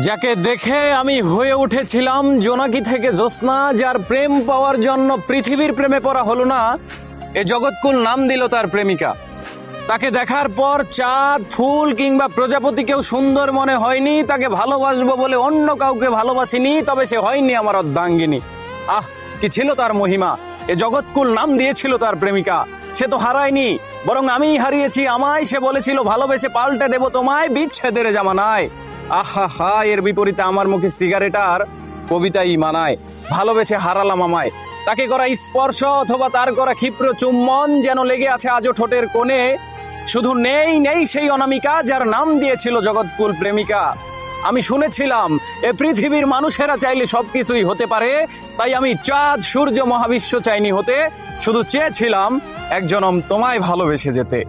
যাকে দেখে আমি হয়ে উঠেছিলাম জোনাকি থেকে জ্যোৎস্না, যার প্রেম পাওয়ার জন্য পৃথিবীর প্রেমে পড়া হলো না, এ জগৎকুল নাম দিল তার প্রেমিকা। তাকে দেখার পর চাঁদ, ফুল কিংবা প্রজাপতিকেও সুন্দর মনে হয়নি। তাকে ভালোবাসবো বলে অন্য কাউকে ভালোবাসিনি, তবে সে হয়নি আমার অর্ধাঙ্গিনী। আহ, কি ছিল তার মহিমা! এ জগৎকুল নাম দিয়েছিল তার প্রেমিকা। সে তো হারায়নি, বরং আমিই হারিয়েছি আমায়। সে বলেছিল ভালোবেসে পাল্টে দেব তোমায় বিচ্ছেদের জামানায়। আহা হা, এর বিপরীতে আমার মুখে সিগারেট আর কবিতাই মানায়। ভালোবেসে হারালাম আমায়। তাকে করা স্পর্শ অথবা তার করা ক্ষিপ্র চুম্বন যেন লেগে আছে আজও ঠোঁটের কোণে। শুধু নেই নেই সেই অনামিকা যার নাম দিয়েছিল জগৎকুল প্রেমিকা। আমি শুনেছিলাম এ পৃথিবীর মানুষেরা চাইলে সবকিছুই হতে পারে, তাই আমি চাঁদ, সূর্য, মহাবিশ্ব চাইনি হতে, শুধু চেয়েছিলাম এক জনম তোমায় ভালোবেসে যেতে।